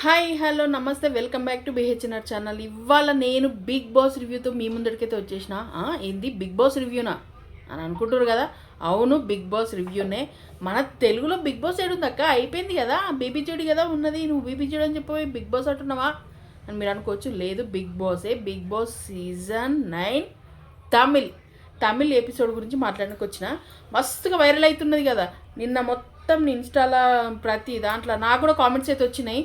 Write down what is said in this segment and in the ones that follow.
Hi hello నమస్తే welcome back to BHNR channel. ఇవాళ నేను బిగ్ బాస్ రివ్యూతో మీ ముందరికైతే వచ్చేసిన. ఏంది బిగ్ బాస్ రివ్యూనా అని అనుకుంటారు కదా. అవును, బిగ్ బాస్ రివ్యూనే. మన తెలుగులో బిగ్ బాస్ ఏడుందక్క, అయిపోయింది కదా, బీబీ జోడి కదా ఉన్నది. నువ్వు బీబీ జోడి అని చెప్పి బిగ్ బాస్ అంటున్నావా అని మీరు అనుకోవచ్చు. లేదు, బిగ్ బాసే. Bigg Boss season 9 Tamil episode గురించి మాట్లాడడానికి వచ్చిన. మస్తుగా వైరల్ అవుతున్నది కదా. నిన్న మొత్తం ఇన్స్టాలో ప్రతి దాంట్లో నాకు కూడా కామెంట్స్ అయితే వచ్చినాయి.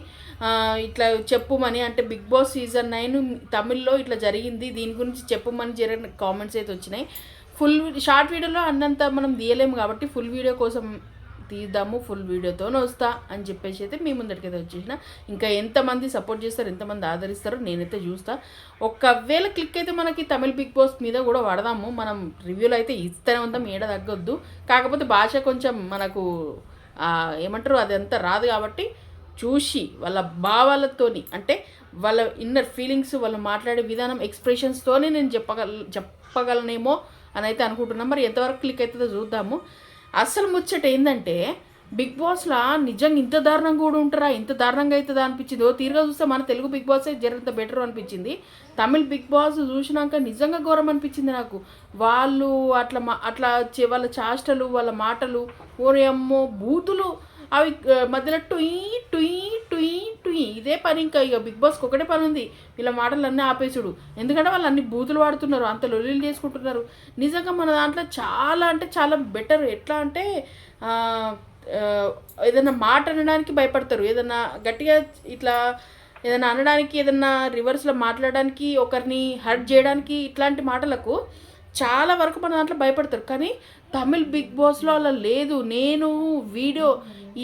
ఇట్లా చెప్పుమని, అంటే బిగ్ బాస్ సీజన్ 9 తమిళ్లో ఇట్లా జరిగింది, దీని గురించి చెప్పుమని జరిగిన కామెంట్స్ అయితే వచ్చినాయి. ఫుల్ షార్ట్ వీడియోలో అన్నంత మనం తీయలేము కాబట్టి ఫుల్ వీడియో కోసం తీద్దాము, ఫుల్ వీడియోతోనే వస్తా అని చెప్పేసి అయితే మీ ముందరికైతే వచ్చేసిన. ఇంకా ఎంతమంది సపోర్ట్ చేస్తారు, ఎంతమంది ఆదరిస్తారో నేనైతే చూస్తా. ఒకవేళ క్లిక్ అయితే మనకి తమిళ బిగ్ బాస్ మీద కూడా పడదాము. మనం రివ్యూలు అయితే ఇస్తూనే ఉంటాం, ఏడ తగ్గొద్దు. కాకపోతే భాష కొంచెం మనకు ఏమంటారు అదంతా రాదు కాబట్టి చూసి వాళ్ళ భావాలతోని, అంటే వాళ్ళ ఇన్నర్ ఫీలింగ్స్, వాళ్ళు మాట్లాడే విధానం, ఎక్స్ప్రెషన్స్తోనే నేను చెప్పగలనేమో అని అయితే అనుకుంటున్నాం. మరి ఎంతవరకు క్లిక్ అవుతుందో చూద్దాము. అసలు ముచ్చట ఏంటంటే, బిగ్ బాస్లా నిజంగా ఇంత దారుణంగా కూడా ఉంటారా, ఇంత దారుణంగా అవుతుందా అనిపించింది. తీరుగా చూస్తే మన తెలుగు బిగ్ బాసే జరంత బెటర్ అనిపించింది. తమిళ్ బిగ్ బాస్ చూసినాక నిజంగా ఘోరం అనిపించింది నాకు. వాళ్ళు అట్లా వాళ్ళ చాష్టలు, వాళ్ళ మాటలు, ఓరే అమ్మో బూతులు, అవి మధ్యలో టుయ్ టుయ్ టుయ్ టుయ్, ఇదే పని. ఇంకా ఇక బిగ్ బాస్కి ఒకటే పని ఉంది, వీళ్ళ మాటలు అన్నీ ఆపేసుడు. ఎందుకంటే వాళ్ళు అన్ని బూతులు వాడుతున్నారు, అంత లొల్లీలు చేసుకుంటున్నారు. నిజంగా మన దాంట్లో చాలా అంటే చాలా బెటర్. ఎట్లా అంటే ఏదైనా మాట అనడానికి భయపడతారు, ఏదైనా గట్టిగా ఇట్లా ఏదైనా అనడానికి, ఏదైనా రివర్స్లో మాట్లాడడానికి, ఒకరిని హర్ట్ చేయడానికి, ఇట్లాంటి మాటలకు చాలా వరకు మన దాంట్లో భయపడతారు. కానీ తమిళ్ బిగ్ బాస్లో అలా లేదు. నేను వీడియో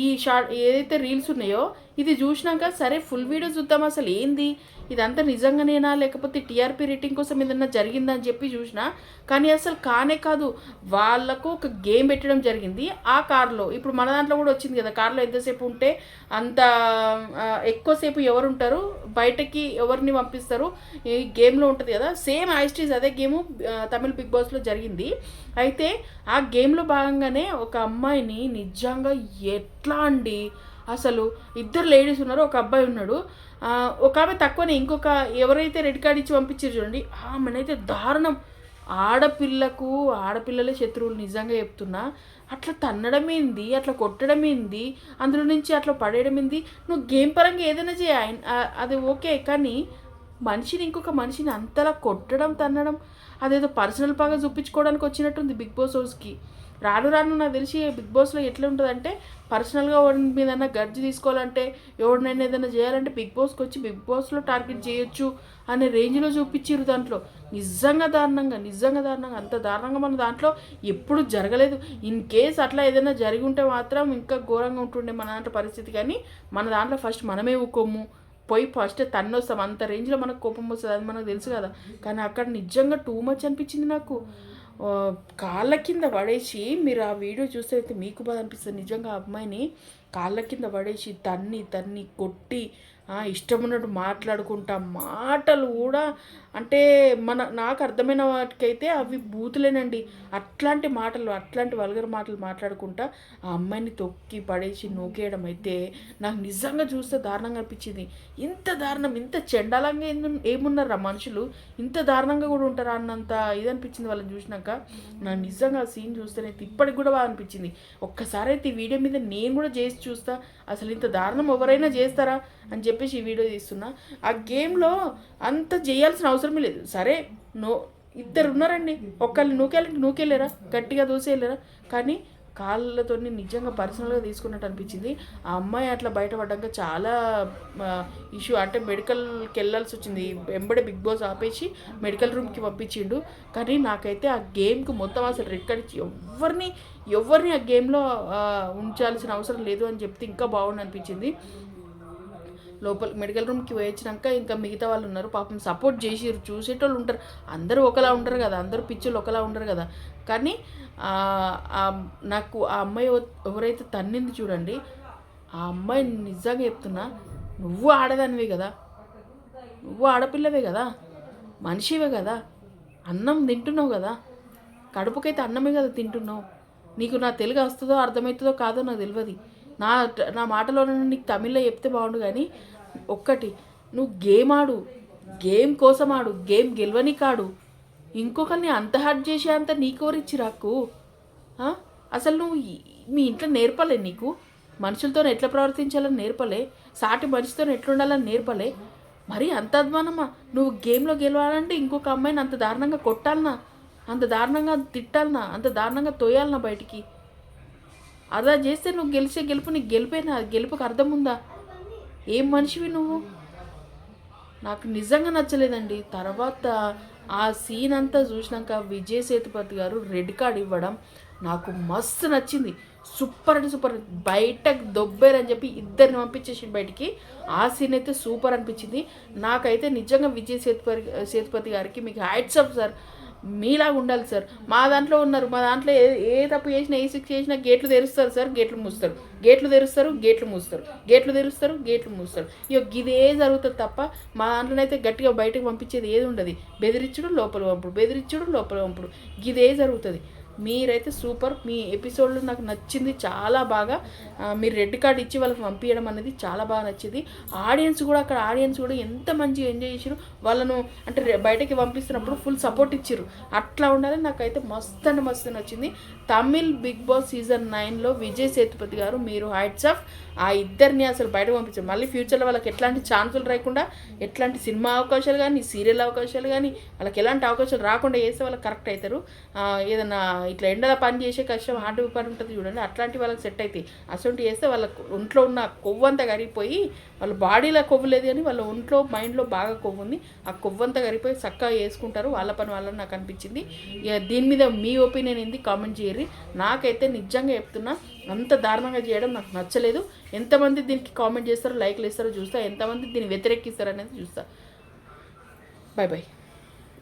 ఈ షార్ట్ ఏదైతే రీల్స్ ఉన్నాయో ఇది చూసినాక సరే ఫుల్ వీడియో చూద్దాం, అసలు ఏంది ఇదంతా నిజంగానేనా లేకపోతే టీఆర్పీ రేటింగ్ కోసం ఏదన్నా జరిగిందని చెప్పి చూసిన. కానీ అసలు కానే కాదు. వాళ్ళకు ఒక గేమ్ పెట్టడం జరిగింది ఆ కార్లో. ఇప్పుడు మన దాంట్లో కూడా వచ్చింది కదా, కార్లో ఎంతసేపు ఉంటే అంత ఎక్కువసేపు ఎవరు ఉంటారు, బయటకి ఎవరిని పంపిస్తారు, ఈ గేమ్లో ఉంటుంది కదా. సేమ్ ఐస్టీస్ అదే గేము తమిళ్ బిగ్ బాస్లో జరిగింది. అయితే ఆ గేమ్లో భాగంగానే ఒక అమ్మాయిని నిజంగా ఎట్లా అండి, అసలు ఇద్దరు లేడీస్ ఉన్నారు, ఒక అబ్బాయి ఉన్నాడు. ఒక ఆమె తక్కువనే, ఇంకొక ఎవరైతే రెడ్ కార్డ్ ఇచ్చి పంపించారు చూడండి, ఆమెనైతే దారుణం. ఆడపిల్లలే శత్రువులు, నిజంగా చెప్తున్నా. అట్లా తన్నడం ఏంది, అట్లా కొట్టడం ఏంది, అందులో నుంచి అట్లా పడేయడం ఏంది. నువ్వు గేమ్ పరంగా ఏదైనా చేయ, అది ఓకే, కానీ ఇంకొక మనిషిని అంతలా కొట్టడం, తన్నడం, అదేదో పర్సనల్ బాగా చూపించుకోవడానికి వచ్చినట్టుంది బిగ్ బాస్ హౌస్కి. రాను నాకు తెలిసి బిగ్ బాస్లో ఎట్లా ఉంటుందంటే, పర్సనల్గా ఎవరి మీదన్నా గర్జి తీసుకోవాలంటే, ఎవరినైనా ఏదైనా చేయాలంటే బిగ్ బాస్కి వచ్చి బిగ్ బాస్లో టార్గెట్ చేయొచ్చు అనే రేంజ్లో చూపించారు దాంట్లో. నిజంగా దారుణంగా అంత దారుణంగా మన దాంట్లో ఎప్పుడు జరగలేదు. ఇన్ కేస్ అట్లా ఏదైనా జరిగి ఉంటే మాత్రం ఇంకా ఘోరంగా ఉంటుండే మన దాంట్లో పరిస్థితి. కానీ మన దాంట్లో ఫస్ట్ మనమే ఊకోము, పోయి ఫస్ట్ తన్నొస్తాం, అంత రేంజ్లో మనకు కోపం వస్తుంది, అది మనకు తెలుసు కదా. కానీ అక్కడ నిజంగా టూ మచ్ అనిపించింది నాకు. కాళ్ళ కింద పడేసి, మీరు ఆ వీడియో చూస్తే అయితే మీకు బాధ అనిపిస్తుంది. నిజంగా ఆ అమ్మాయిని కాళ్ళ కింద పడేసి తన్ని కొట్టి ఇష్టం ఉన్నట్టు మాట్లాడుకుంటా, మాటలు కూడా అంటే నాకు అర్థమైన వాటికైతే అవి బూతులేనండి. అట్లాంటి వల్గర్ మాటలు మాట్లాడుకుంటా ఆ అమ్మాయిని తొక్కి పడేసి నూకేయడం అయితే నాకు నిజంగా చూస్తే దారుణంగా అనిపించింది. ఇంత దారుణం, ఇంత చెండాలంగా ఏమున్నారా మనుషులు, ఇంత దారుణంగా కూడా ఉంటారా అన్నంత ఇది అనిపించింది వాళ్ళని చూసినాక. నాకు నిజంగా ఆ సీన్ చూస్తేనైతే ఇప్పటికి కూడా బాగా అనిపించింది. ఒక్కసారి అయితే ఈ వీడియో మీద నేను కూడా చేసి చూస్తా, అసలు ఇంత దారుణం ఎవరైనా చేస్తారా అని చెప్పేసి ఈ వీడియో తీస్తున్నా. ఆ గేమ్లో అంత చేయాల్సిన అవసరమే లేదు. సరే, ఇద్దరు ఉన్నారండి, ఒకళ్ళు నూకెళ్ళారా, గట్టిగా దూసేయలేరా, కానీ కాళ్ళతో నిజంగా పర్సనల్గా తీసుకున్నట్టు అనిపించింది. ఆ అమ్మాయి అట్లా బయటపడ్డాక చాలా ఇష్యూ, అంటే మెడికల్కి వెళ్ళాల్సి వచ్చింది. వెంబడే బిగ్ బాస్ ఆపేసి మెడికల్ రూమ్కి పంపించిండు. కానీ నాకైతే ఆ గేమ్కి మొత్తం అసలు రెడ్ కార్డ్ ఇచ్చి ఎవరిని ఆ గేమ్లో ఉంచాల్సిన అవసరం లేదు అని చెప్తే ఇంకా బాగుండి అనిపించింది. లోపల మెడికల్ రూమ్కి వేయించినాక ఇంకా మిగతా వాళ్ళు ఉన్నారు, పాపం సపోర్ట్ చేసిరు, చూసేటోళ్ళు ఉంటారు. అందరూ ఒకలా ఉండరు కదా, అందరూ పిచ్చోళ్ళు ఒకలా ఉండరు కదా. కానీ నాకు ఆ అమ్మాయి ఎవరైతే తన్నింది చూడండి, ఆ అమ్మాయి నిజంగా చెప్తున్నా, నువ్వు ఆడదానివే కదా, నువ్వు ఆడపిల్లవే కదా, మనిషివే కదా, అన్నం తింటున్నావు కదా, కడుపుకైతే అన్నమే కదా తింటున్నావు. నీకు నా తెలుగు వస్తుందో అర్థమవుతుందో కాదో నాకు తెలియదు. నా మాటలో నీకు తమిళ్లో చెప్తే బాగుండు, కానీ ఒక్కటి, నువ్వు గేమ్ ఆడు, గేమ్ కోసం ఆడు, గేమ్ గెలవని కాడు. ఇంకొకరిని అంత హర్ట్ చేసే అంత నీకెవరిచ్చి రాకు. అసలు నువ్వు మీ ఇంట్లో నేర్పలే నీకు? మనుషులతో ఎట్లా ప్రవర్తించాలని నేర్పలే? సాటి మనిషితో ఎట్లుండాలని నేర్పలే? మరి అంత అధ్వానమా? నువ్వు గేమ్లో గెలవాలంటే ఇంకొక అమ్మాయిని అంత దారుణంగా కొట్టాలనా, అంత దారుణంగా తిట్టాలనా, అంత దారుణంగా తోయాలనా బయటికి? అలా చేస్తే నువ్వు గెలిచే గెలుపు నీకు గెలిపేనా? గెలుపుకి అర్థం ఉందా? ఏం మనిషివి నువ్వు? నాకు నిజంగా నచ్చలేదండి. తర్వాత ఆ సీన్ అంతా చూసినాక విజయ్ సేతుపతి గారు రెడ్ కార్డ్ ఇవ్వడం నాకు మస్తు నచ్చింది. సూపర్ అంటే సూపర్. బయటకు దొబ్బేరని చెప్పి ఇద్దరిని పంపించేసి బయటికి. ఆ సీన్ అయితే సూపర్ అనిపించింది నాకైతే. నిజంగా విజయ్ సేతుపతి గారికి మీకు హ్యాట్స్ ఆఫ్ సార్. మీలాగా ఉండాలి సార్. మా దాంట్లో ఉన్నారు, మా దాంట్లో ఏ తప్పు చేసినా, ఏ శిక్ష చేసినా గేట్లు తెరుస్తారు సార్, గేట్లు మూస్తారు, గేట్లు తెరుస్తారు, గేట్లు మూస్తారు, గేట్లు తెరుస్తారు, గేట్లు మూస్తారు. ఇక ఇదే జరుగుతుంది తప్ప మా దాంట్లోనైతే గట్టిగా బయటకు పంపించేది ఏది ఉండదు. బెదిరించుడు లోపల పంపుడు, బెదిరించుడు లోపల పంపుడు, ఇదే జరుగుతుంది. మీరైతే సూపర్. మీ ఎపిసోడ్లో నాకు నచ్చింది చాలా బాగా. మీరు రెడ్ కార్డ్ ఇచ్చి వాళ్ళకి పంపించడం అనేది చాలా బాగా నచ్చింది. ఆడియన్స్ కూడా ఎంత మంచిగా ఎంజాయ్ చేసారు. వాళ్ళను అంటే బయటకి పంపిస్తున్నప్పుడు ఫుల్ సపోర్ట్ ఇచ్చారు. అట్లా ఉండాలి. నాకైతే మస్తు అంటే మస్తు నచ్చింది. తమిళ్ బిగ్ బాస్ సీజన్ 9లో విజయ్ సేతుపతి గారు మీరు హ్యాట్స్ ఆఫ్. ఆ ఇద్దరిని అసలు బయటకు పంపించారు. మళ్ళీ ఫ్యూచర్లో వాళ్ళకి ఎట్లాంటి ఛాన్సులు రాకుండా, ఎట్లాంటి సినిమా అవకాశాలు కానీ, సీరియల్ అవకాశాలు కానీ, వాళ్ళకి ఎలాంటి అవకాశాలు రాకుండా చేస్తే వాళ్ళకి కరెక్ట్ అవుతారు. ఏదైనా ఇట్లా ఎండలో పని చేసే కష్టం హార్డ్ పని ఉంటుంది చూడండి, అట్లాంటి వాళ్ళకి సెట్ అవుతాయి. అసలు చేస్తే వాళ్ళ ఒంట్లో ఉన్న కొవ్వంతా కరిగిపోయి, వాళ్ళ బాడీలో కొవ్వు లేదు కానీ వాళ్ళ ఒంట్లో మైండ్లో బాగా కొవ్వు ఉంది. ఆ కొవ్వంతా కరిగిపోయి చక్కగా వేసుకుంటారు. వాళ్ళ పని వాళ్ళని నాకు అనిపించింది. ఇక దీని మీద మీ ఒపీనియన్ ఏంది కామెంట్ చేయరు. నాకైతే నిజంగా చెప్తున్నా, అంత దారుణంగా చేయడం నాకు నచ్చలేదు. ఎంతమంది దీనికి కామెంట్ చేస్తారో, లైక్లు ఇస్తారో చూస్తా, ఎంతమంది దీన్ని వ్యతిరేకిస్తారో అనేది చూస్తా. Bye bye.